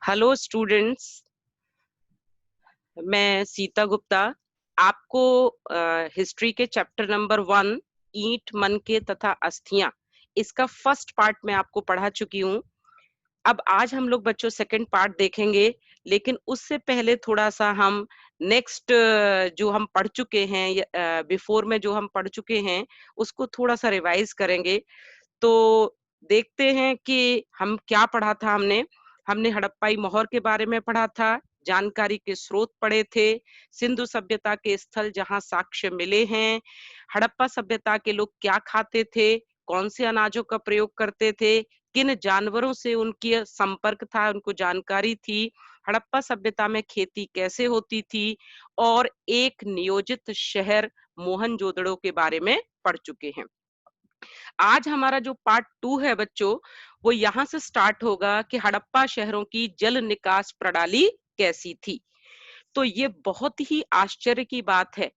Hello students, मैं सीता गुप्ता आपको history के चैप्टर नंबर 1 ईंट, मनके तथा अस्थियां, इसका फर्स्ट पार्ट मैं आपको पढ़ा चुकी हूँ। अब आज हम लोग बच्चों सेकंड पार्ट देखेंगे, लेकिन उससे पहले थोड़ा सा हम नेक्स्ट जो हम पढ़ चुके हैं बिफोर में जो हम पढ़ चुके हैं उसको थोड़ा सा रिवाइज करेंगे। तो देखते हैं कि हम क्या पढ़ा था। हमने हमने हड़प्पाई मोहर के बारे में पढ़ा था, जानकारी के स्रोत पढ़े थे, सिंधु सभ्यता के स्थल जहां साक्ष्य मिले हैं, हड़प्पा सभ्यता के लोग क्या खाते थे, कौन से अनाजों का प्रयोग करते थे, किन जानवरों से उनकी संपर्क था, उनको जानकारी थी, हड़प्पा सभ्यता में खेती कैसे होती थी, और एक नियोजित शहर मोहनजोदड़ो के बारे में पढ़ चुके हैं। आज हमारा जो पार्ट 2 है बच्चों, वो यहाँ से स्टार्ट होगा कि हड़प्पा शहरों की जल निकास प्रणाली कैसी थी। तो ये बहुत ही आश्चर्य की बात है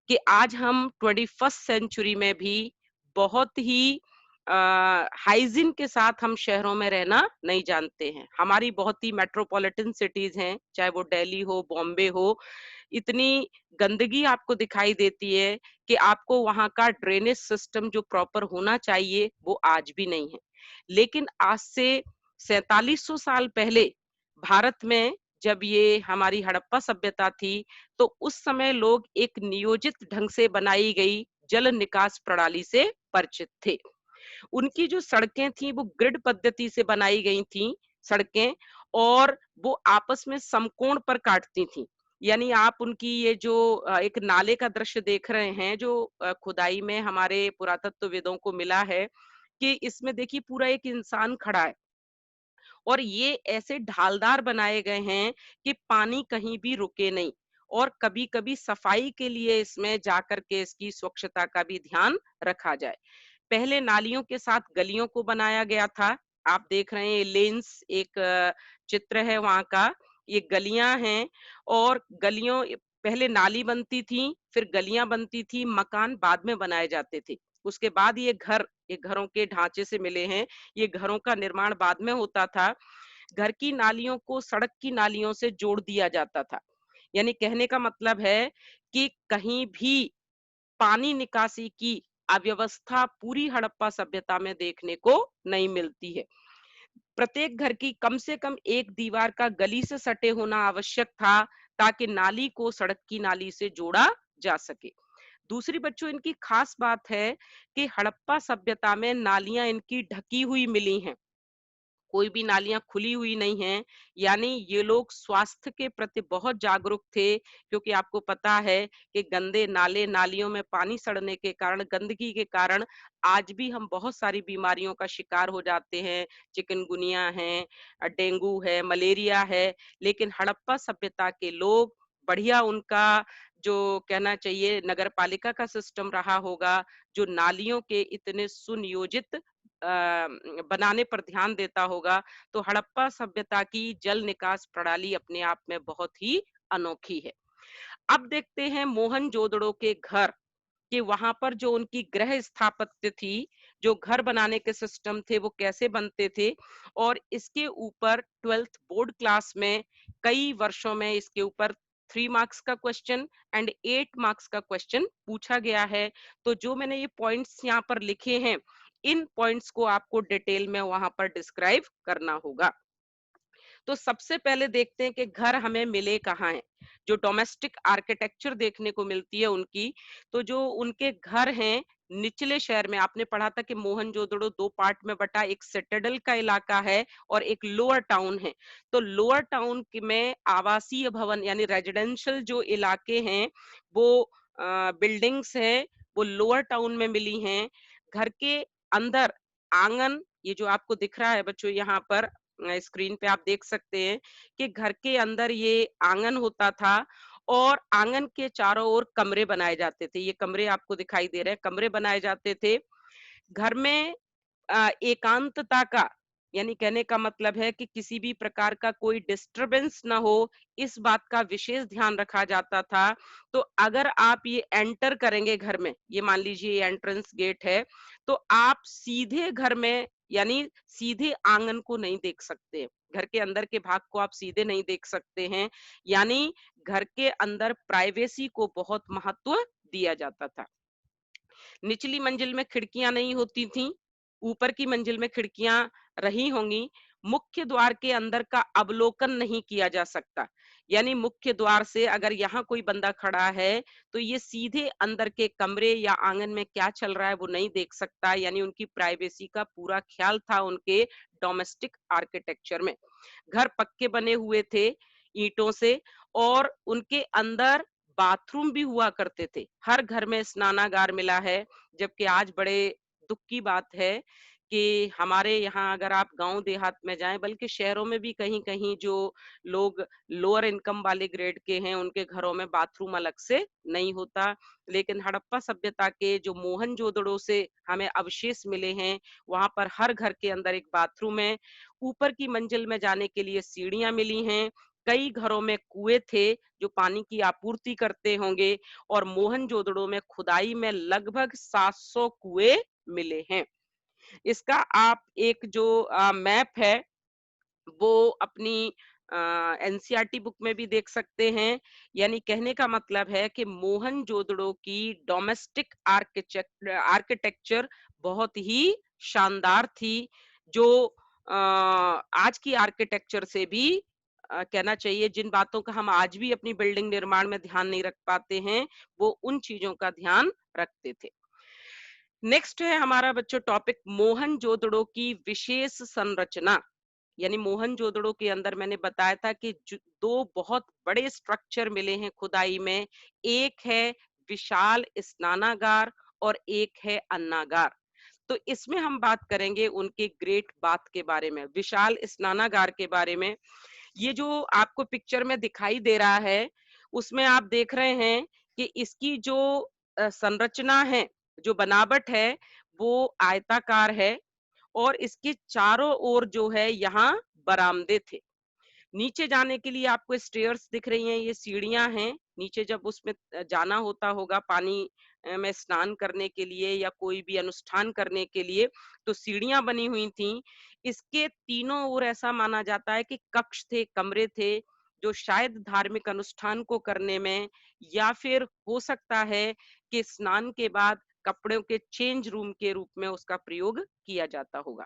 कि आज हम 21st सेंचुरी में भी बहुत ही हाइजीन के साथ हम शहरों में रहना नहीं जानते हैं। हमारी बहुत ही मेट्रोपॉलिटन सिटीज हैं, चाहे वो दिल्ली हो, बॉम्बे हो, इतनी गंदगी आपको दिखाई देती है कि आपको वहां का ड्रेनेज सिस्टम जो प्रॉपर होना चाहिए वो आज भी नहीं है। लेकिन आज से 4700 साल पहले भारत में जब ये हमारी हड़प्पा सभ्यता थी, तो उस समय लोग एक नियोजित ढंग से बनाई गई जल निकास प्रणाली से परिचित थे। उनकी जो सड़कें थी वो ग्रिड पद्धति से बनाई गई थी सड़कें, और वो आपस में समकोण पर काटती थी। यानी आप उनकी ये जो एक नाले का दृश्य देख रहे हैं, जो खुदाई में हमारे पुरातत्वविदों को मिला है कि इसमें देखिए पूरा एक इंसान खड़ा है, और ये ऐसे ढालदार बनाए गए हैं कि पानी कहीं भी रुके नहीं, और कभी-कभी सफाई के लिए इसमें जाकर के इसकी स्वच्छता का भी ध्यान रखा जाए। पहले नालियों के साथ गलियों को बनाया गया था। आप देख रहे हैं लेंस एक चित्र है वहां का, ये गलियां हैं, और गलियों पहले नाली बनती थी, फिर गलियां बनती थी, मकान बाद में बनाए जाते थे। उसके बाद ये घरों के ढांचे से मिले हैं, ये घरों का निर्माण बाद में होता था। घर की नालियों को सड़क की नालियों से जोड़ दिया जाता था। यानी कहने का मतलब है कि कहीं भी पानी निकासी की अव्यवस्था पूरी हड़प्पा सभ्यता में देखने को नहीं मिलती है। प्रत्येक घर की कम से कम एक दीवार का गली से सटे होना आवश्यक था, ताकि नाली को सड़क की नाली से जोड़ा जा सके। दूसरी बच्चों इनकी खास बात है कि हड़प्पा सभ्यता में नालियां इनकी ढकी हुई मिली हैं, कोई भी नालियां खुली हुई नहीं हैं। यानी ये लोग स्वास्थ्य के प्रति बहुत जागरूक थे, क्योंकि आपको पता है कि गंदे नाले नालियों में पानी सड़ने के कारण, गंदगी के कारण आज भी हम बहुत सारी बीमारियों का शिकार हो जाते हैं। चिकनगुनिया है, डेंगू है, मलेरिया है। लेकिन हड़प्पा सभ्यता के लोग बढ़िया, उनका जो कहना चाहिए नगर पालिका का सिस्टम रहा होगा, जो नालियों के इतने सुनियोजित बनाने पर ध्यान देता होगा, तो हड़प्पा सभ्यता की जल निकास प्रणाली अपने आप में बहुत ही अनोखी है। अब देखते हैं मोहनजोदड़ो के घर, कि वहां पर जो उनकी गृह स्थापत्य थी, जो घर बनाने के सिस्टम थे, वो कैसे बनते थे। और इसके ऊपर 12th बोर्ड क्लास में कई वर्षों में इसके ऊपर 3 मार्क्स का क्वेश्चन एंड 8 मार्क्स का क्वेश्चन पूछा गया है। तो जो मैंने ये पॉइंट्स यहाँ पर लिखे हैं, इन पॉइंट्स को आपको डिटेल में वहां पर डिस्क्राइब करना होगा। तो सबसे पहले देखते हैं कि घर हमें मिले कहाँ हैं। जो डोमेस्टिक आर्किटेक्चर देखने को मिलती है उनकी, तो जो उनके घर हैं निचले शहर में, आपने पढ़ा था कि मोहनजोदड़ो 2 पार्ट में बटा, एक सिटाडेल का इलाका है और एक लोअर टाउन है। तो लोअर टाउन में आवासीय भवन यानी रेजिडेंशियल जो इलाके हैं, वो बिल्डिंग्स हैं, वो लोअर टाउन में मिली हैं। घर के अंदर आंगन, ये जो आपको दिख रहा है बच्चों यहाँ पर स्क्रीन पे आप देख सकते हैं कि घर के अंदर ये आंगन होता था, और आंगन के चारों ओर कमरे बनाए जाते थे। ये कमरे आपको दिखाई दे रहे हैं, कमरे बनाए जाते थे। घर में एकांतता का, यानी कहने का मतलब है कि किसी भी प्रकार का कोई डिस्टरबेंस ना हो, इस बात का विशेष ध्यान रखा जाता था। तो अगर आप ये एंटर करेंगे घर में, ये मान लीजिए ये एंट्रेंस गेट है, तो आप सीधे घर में यानी सीधे आंगन को नहीं देख सकते। घर के अंदर के भाग को आप सीधे नहीं देख सकते हैं, यानी घर के अंदर प्राइवेसी को बहुत महत्व दिया जाता था। निचली मंजिल में खिड़कियां नहीं होती थीं, ऊपर की मंजिल में खिड़कियां रही होंगी। मुख्य द्वार के अंदर का अवलोकन नहीं किया जा सकता, यानी मुख्य द्वार से अगर यहाँ कोई बंदा खड़ा है तो ये सीधे अंदर के कमरे या आंगन में क्या चल रहा है वो नहीं देख सकता, यानी उनकी प्राइवेसी का पूरा ख्याल था उनके डोमेस्टिक आर्किटेक्चर में। घर पक्के बने हुए थे ईंटों से, और उनके अंदर बाथरूम भी हुआ करते थे। हर घर में स्नानागार मिला है, जबकि आज बड़े दुख की बात है कि हमारे यहाँ अगर आप गांव देहात में जाएं, बल्कि शहरों में भी कहीं कहीं जो लोग लोअर इनकम वाले ग्रेड के हैं उनके घरों में बाथरूम अलग से नहीं होता। लेकिन हड़प्पा सभ्यता के जो मोहनजोदड़ो से हमें अवशेष मिले हैं, वहां पर हर घर के अंदर एक बाथरूम है। ऊपर की मंजिल में जाने के लिए सीढ़ियां मिली हैं। कई घरों में कुएं थे जो पानी की आपूर्ति करते होंगे, और मोहनजोदड़ो में खुदाई में लगभग 700 कुएं मिले हैं। इसका आप एक जो मैप है वो अपनी एनसीईआरटी बुक में भी देख सकते हैं। यानी कहने का मतलब है कि मोहनजोदड़ो की डोमेस्टिक आर्किटेक्चर बहुत ही शानदार थी, जो आज की आर्किटेक्चर से भी कहना चाहिए, जिन बातों का हम आज भी अपनी बिल्डिंग निर्माण में ध्यान नहीं रख पाते हैं, वो उन चीजों का ध्यान रखते थे। नेक्स्ट है हमारा बच्चों टॉपिक मोहनजोदड़ो की विशेष संरचना। यानी मोहनजोदड़ो के अंदर मैंने बताया था कि दो बहुत बड़े स्ट्रक्चर मिले हैं खुदाई में। एक है विशाल स्नानागार और एक है अन्नागार। तो इसमें हम बात करेंगे उनके ग्रेट बाथ के बारे में, विशाल स्नानागार के बारे में। ये जो आपको पिक्चर में दिखाई दे रहा है, उसमें आप देख रहे हैं कि इसकी जो संरचना है, जो बनावट है, वो आयताकार है, और इसके चारों ओर जो है यहाँ बरामदे थे। नीचे जाने के लिए आपको स्टेयर्स दिख रही हैं, ये सीढ़ियां हैं। नीचे जब उसमें जाना होता होगा पानी में स्नान करने के लिए या कोई भी अनुष्ठान करने के लिए, तो सीढ़ियां बनी हुई थी। इसके तीनों ओर ऐसा माना जाता है कि कक्ष थे, कमरे थे, जो शायद धार्मिक अनुष्ठान को करने में, या फिर हो सकता है कि स्नान के बाद कपड़ों के चेंज रूम के रूप में उसका प्रयोग किया जाता होगा।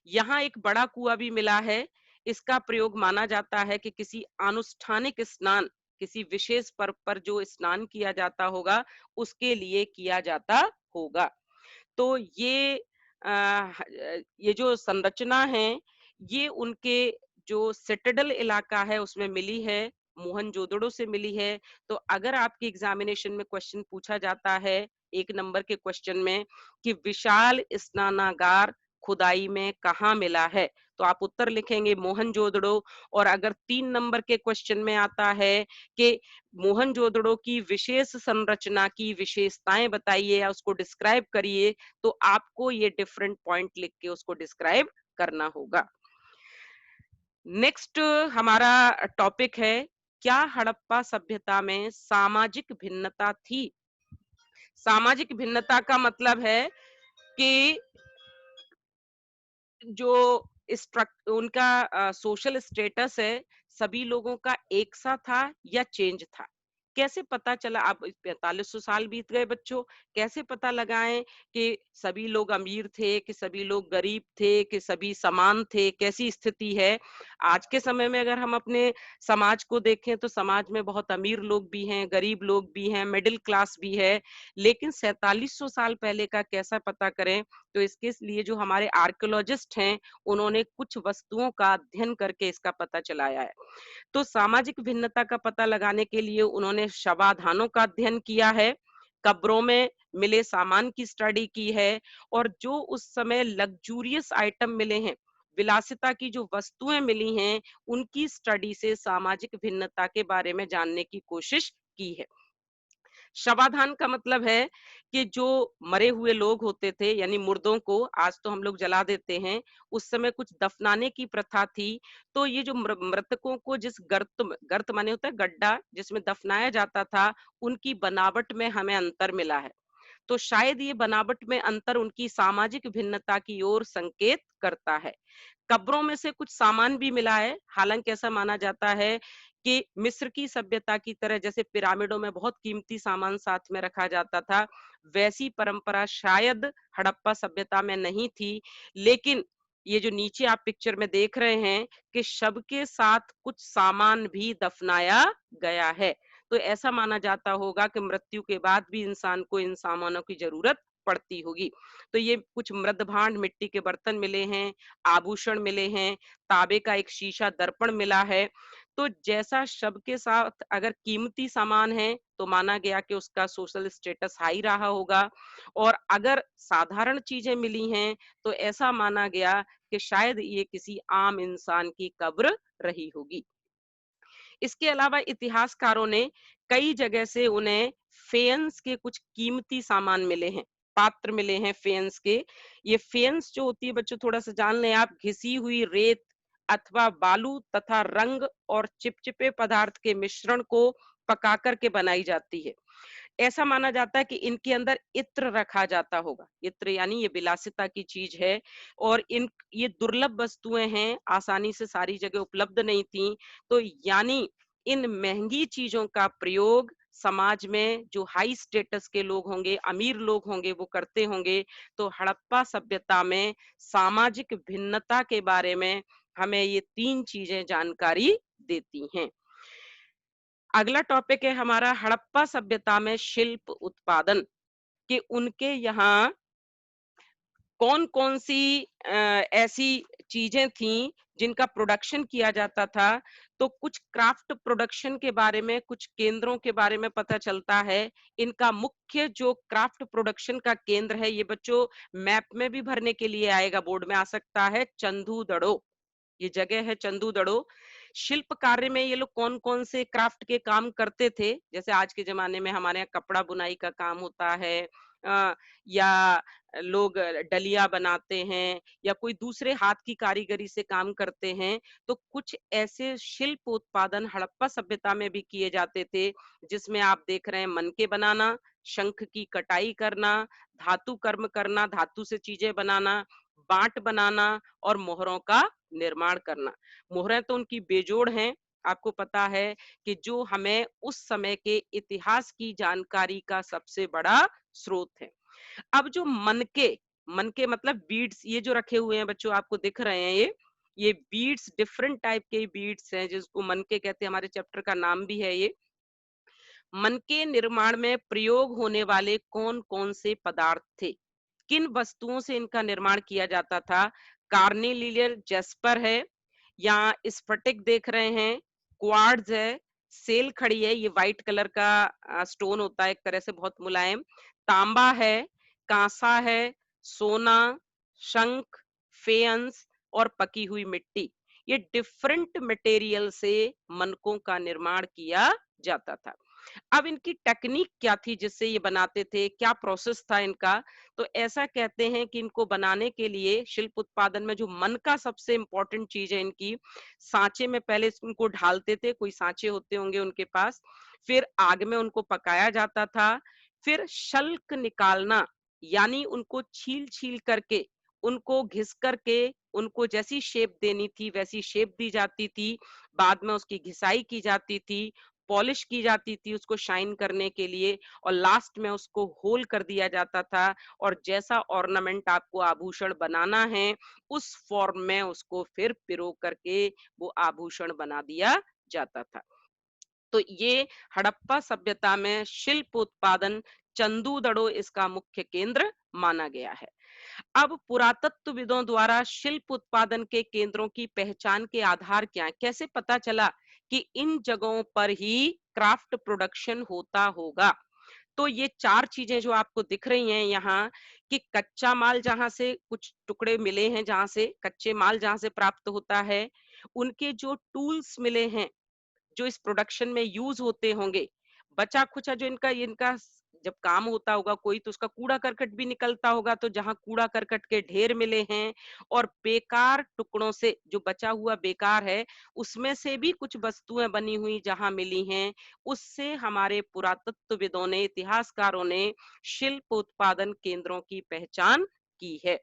यहाँ एक बड़ा कुआं भी मिला है। इसका प्रयोग माना जाता है कि किसी अनुष्ठानिक स्नान, किसी विशेष पर्व पर जो स्नान किया जाता होगा, उसके लिए किया जाता होगा। तो ये जो संरचना है, ये उनके जो सिटाडेल इलाका है उसमें मिली है, मोहनजोदड़ो से मिली है। तो अगर आपके एग्जामिनेशन में क्वेश्चन पूछा जाता है 1 नंबर के क्वेश्चन में कि विशाल स्नानागार खुदाई में कहाँ मिला है, तो आप उत्तर लिखेंगे मोहनजोदड़ो। और अगर 3 नंबर के क्वेश्चन में आता है कि मोहनजोदड़ो की विशेष संरचना की विशेषताएं बताइए या उसको डिस्क्राइब करिए, तो आपको ये डिफरेंट पॉइंट लिख के उसको डिस्क्राइब करना होगा। नेक्स्ट हमारा टॉपिक है, क्या हड़प्पा सभ्यता में सामाजिक भिन्नता थी? सामाजिक भिन्नता का मतलब है कि जो उनका सोशल स्टेटस है, सभी लोगों का एक सा था या चेंज था? कैसे पता चला? अब 4500 साल बीत गए बच्चों, कैसे पता लगाएं कि सभी लोग अमीर थे, कि सभी लोग गरीब थे, कि सभी समान थे? कैसी स्थिति है? आज के समय में अगर हम अपने समाज को देखें तो समाज में बहुत अमीर लोग भी हैं, गरीब लोग भी हैं, मिडिल क्लास भी है। लेकिन 4700 साल पहले का कैसा पता करें? तो इसके लिए जो हमारे आर्कियोलॉजिस्ट हैं, उन्होंने कुछ वस्तुओं का अध्ययन करके इसका पता चलाया है। तो सामाजिक भिन्नता का पता लगाने के लिए उन्होंने शवाधानों का अध्ययन किया है, कब्रों में मिले सामान की स्टडी की है, और जो उस समय लग्जूरियस आइटम मिले हैं, विलासिता की जो वस्तुएं मिली हैं, उनकी स्टडी से सामाजिक भिन्नता के बारे में जानने की कोशिश की है। शवाधान का मतलब है कि जो मरे हुए लोग होते थे, यानी मुर्दों को आज तो हम लोग जला देते हैं, उस समय कुछ दफनाने की प्रथा थी। तो ये जो मृतकों को जिस गर्त माने होता है गड्ढा जिसमें दफनाया जाता था, उनकी बनावट में हमें अंतर मिला है। तो शायद ये बनावट में अंतर उनकी सामाजिक भिन्नता की ओर संकेत करता है। कब्रों में से कुछ सामान भी मिला है, हालांकि ऐसा माना जाता है कि मिस्र की सभ्यता की तरह जैसे पिरामिडों में बहुत कीमती सामान साथ में रखा जाता था, वैसी परंपरा शायद हड़प्पा सभ्यता में नहीं थी। लेकिन ये जो नीचे आप पिक्चर में देख रहे हैं कि शव के साथ कुछ सामान भी दफनाया गया है, तो ऐसा माना जाता होगा कि मृत्यु के बाद भी इंसान को इन सामानों की जरूरत पड़ती होगी। तो ये कुछ मृदभांड मिट्टी के बर्तन मिले हैं, आभूषण मिले हैं, तांबे का एक शीशा दर्पण मिला है। तो जैसा शव के साथ अगर कीमती सामान है तो माना गया कि उसका सोशल स्टेटस हाई रहा होगा, और अगर साधारण चीजें मिली हैं तो ऐसा माना गया कि शायद ये किसी आम इंसान की कब्र रही होगी। इसके अलावा इतिहासकारों ने कई जगह से उन्हें फेयंस के कुछ कीमती सामान मिले हैं, पात्र मिले हैं फेयंस के। ये फेयंस जो होती है बच्चों, थोड़ा सा जान लें आप, घिसी हुई रेत अथवा बालू तथा रंग और चिपचिपे पदार्थ के मिश्रण को पका करके बनाई जाती है। ऐसा माना जाता है कि इनके अंदर इत्र रखा जाता होगा। इत्र यानी ये विलासिता की चीज है, और इन ये दुर्लभ वस्तुएं हैं, आसानी से सारी जगह उपलब्ध नहीं थी। तो यानी इन महंगी चीजों का प्रयोग समाज में जो हाई स्टेटस के लोग होंगे, अमीर लोग होंगे, वो करते होंगे। तो हड़प्पा सभ्यता में सामाजिक भिन्नता के बारे में हमें ये 3 चीजें जानकारी देती हैं। अगला टॉपिक है हमारा हड़प्पा सभ्यता में शिल्प उत्पादन, कि उनके यहाँ कौन-कौन सी ऐसी चीजें थीं जिनका प्रोडक्शन किया जाता था। तो कुछ क्राफ्ट प्रोडक्शन के बारे में, कुछ केंद्रों के बारे में पता चलता है। इनका मुख्य जो क्राफ्ट प्रोडक्शन का केंद्र है, ये बच्चों मैप में भी भरने के लिए आएगा, बोर्ड में आ सकता है, चंदूदड़ो। ये जगह है चंदूदड़ो। शिल्प कार्य में ये लोग कौन कौन से क्राफ्ट के काम करते थे, जैसे आज के जमाने में हमारे यहाँ कपड़ा बुनाई का काम होता है, या लोग डलिया बनाते हैं, या कोई दूसरे हाथ की कारीगरी से काम करते हैं। तो कुछ ऐसे शिल्प उत्पादन हड़प्पा सभ्यता में भी किए जाते थे, जिसमें आप देख रहे हैं मनके बनाना, शंख की कटाई करना, धातु कर्म करना, धातु से चीजें बनाना, बांट बनाना और मोहरों का निर्माण करना। मोहरें तो उनकी बेजोड़ हैं। आपको पता है कि जो हमें उस समय के इतिहास की जानकारी का सबसे बड़ा स्रोत है। अब जो मनके, मनके मतलब बीड्स, ये जो रखे हुए हैं बच्चों आपको दिख रहे हैं, ये बीड्स डिफरेंट टाइप के बीड्स हैं जिसको मनके कहते हैं, हमारे चैप्टर का नाम भी है ये। मन के निर्माण में प्रयोग होने वाले कौन कौन से पदार्थ थे, किन वस्तुओं से इनका निर्माण किया जाता था। कार्निलियर जेस्पर है, या स्फटिक देख रहे हैं, क्वार्ट्ज है, सेल खड़ी है, ये व्हाइट कलर का स्टोन होता है, एक तरह से बहुत मुलायम, तांबा है, कांसा है, सोना, शंख, फेयंस और पकी हुई मिट्टी। ये डिफरेंट मटेरियल से मनकों का निर्माण किया जाता था। अब इनकी टेक्निक क्या थी जिससे ये बनाते थे, क्या प्रोसेस था इनका। तो ऐसा कहते हैं कि इनको बनाने के लिए शिल्प उत्पादन में जो मन का सबसे इंपॉर्टेंट चीज है इनकी, सांचे में पहले उनको ढालते थे, कोई सांचे होते होंगे उनके पास, फिर आग में उनको पकाया जाता था, फिर शल्क निकालना, यानी उनको छील छील करके, उनको घिस करके, उनको जैसी शेप देनी थी वैसी शेप दी जाती थी। बाद में उसकी घिसाई की जाती थी, पॉलिश की जाती थी उसको शाइन करने के लिए, और लास्ट में उसको होल कर दिया जाता था, और जैसा ऑर्नामेंट आपको आभूषण बनाना है उस फॉर्म में उसको फिर पिरो करके वो आभूषण बना दिया जाता था। तो ये हड़प्पा सभ्यता में शिल्प उत्पादन, चंदूदड़ो इसका मुख्य केंद्र माना गया है। अब पुरातत्वविदों द्वारा शिल्प उत्पादन के केंद्रों की पहचान के आधार क्या है, कैसे पता चला कि इन जगहों पर ही क्राफ्ट प्रोडक्शन होता होगा। तो ये 4 चीजें जो आपको दिख रही हैं यहाँ, कि कच्चा माल जहां से कुछ टुकड़े मिले हैं, जहां से कच्चे माल जहां से प्राप्त होता है, उनके जो टूल्स मिले हैं जो इस प्रोडक्शन में यूज होते होंगे, बचा खुचा जो इनका इनका जब काम होता होगा कोई तो उसका कूड़ा करकट भी निकलता होगा, तो जहां कूड़ा करकट के ढेर मिले हैं और बेकार टुकड़ों से जो बचा हुआ बेकार है उसमें से भी कुछ वस्तुएं बनी हुई जहां मिली हैं, उससे हमारे पुरातत्वविदों ने, इतिहासकारों ने शिल्प उत्पादन केंद्रों की पहचान की है।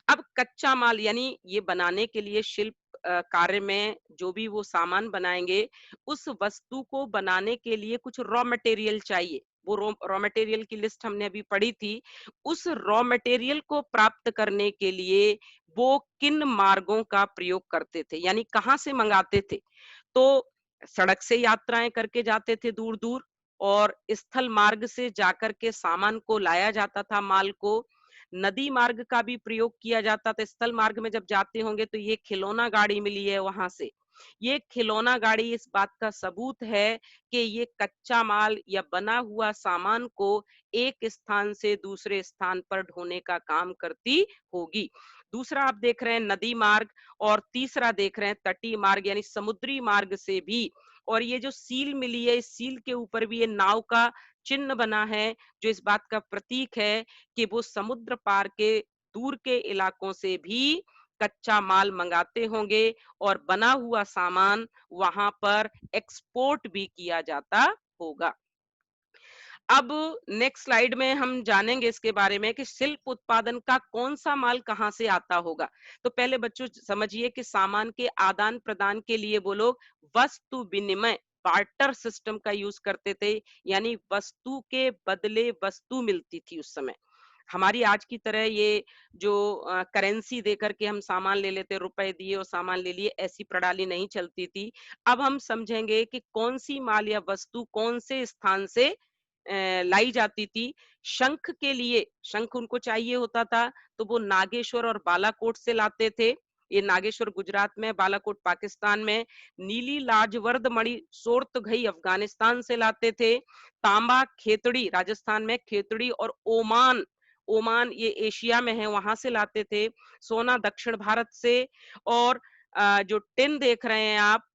अब कच्चा माल यानी ये बनाने के लिए शिल्प कार्य में जो भी वो सामान बनाएंगे, उस वस्तु को बनाने के लिए कुछ रॉ मटेरियल चाहिए। वो रॉ मटेरियल की लिस्ट हमने अभी पढ़ी थी। उस रॉ मटेरियल को प्राप्त करने के लिए वो किन मार्गों का प्रयोग करते थे, यानी कहाँ से मंगाते थे? तो सड़क से यात्राएं करके जाते थे दूर दूर, और स्थल मार्ग से जाकर के सामान को लाया जाता था, माल को। नदी मार्ग का भी प्रयोग किया जाता था। स्थल मार्ग में जब जाते होंगे तो ये खिलौना गाड़ी मिली है वहां से। ये खिलौना गाड़ी इस बात का सबूत है कि ये कच्चा माल या बना हुआ सामान को एक स्थान से दूसरे स्थान पर ढोने का काम करती होगी। दूसरा आप देख रहे हैं नदी मार्ग, और तीसरा देख रहे हैं तटीय मार्ग यानी समुद्री मार्ग से भी। और ये जो सील मिली है, इस सील के ऊपर भी ये नाव का चिन्ह बना है, जो इस बात का प्रतीक है कि वो समुद्र पार के दूर के इलाकों से भी कच्चा माल मंगाते होंगे और बना हुआ सामान वहां पर एक्सपोर्ट भी किया जाता होगा। अब नेक्स्ट स्लाइड में हम जानेंगे इसके बारे में कि शिल्प उत्पादन का कौन सा माल कहाँ से आता होगा। तो पहले बच्चों समझिए कि सामान के आदान प्रदान के लिए वो लोग वस्तु विनिमय, बार्टर सिस्टम का यूज करते थे, यानी वस्तु के बदले वस्तु मिलती थी उस समय। हमारी आज की तरह ये जो करेंसी देकर के हम सामान ले लेते, रुपए दिए और सामान ले लिए, ऐसी प्रणाली नहीं चलती थी। अब हम समझेंगे कि कौन सी माल या वस्तु कौन से स्थान से लाई जाती थी। शंख के लिए, शंख उनको चाहिए होता था, तो वो नागेश्वर और बालाकोट से लाते थे। ये नागेश्वर गुजरात में, बालाकोट पाकिस्तान में। नीली लाजवर्द मणि सोर्तघई अफगानिस्तान से लाते थे। तांबा खेतड़ी राजस्थान में, खेतड़ी और ओमान, ओमान ये एशिया में है, वहां से लाते थे। सोना दक्षिण भारत से। और जो टिन देख रहे हैं आप,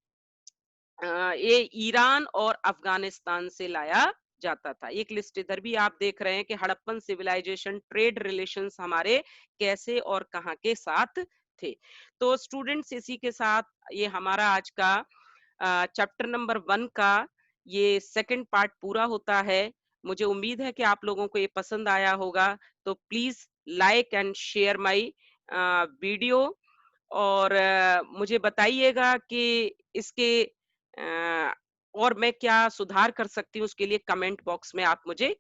ये ईरान और अफगानिस्तान से लाया जाता था। एक लिस्ट इधर भी आप देख रहे हैं कि हड़प्पन सिविलाइजेशन ट्रेड रिलेशंस हमारे कैसे और कहां के साथ थे। तो स्टूडेंट्स, इसी के साथ ये हमारा आज का चैप्टर नंबर 1 का ये सेकंड पार्ट पूरा होता है। मुझे उम्मीद है कि आप लोगों को ये पसंद आया होगा। तो please like and share my video, और मुझे बताइएगा कि इसके और मैं क्या सुधार कर सकती हूँ, उसके लिए कमेंट बॉक्स में आप मुझे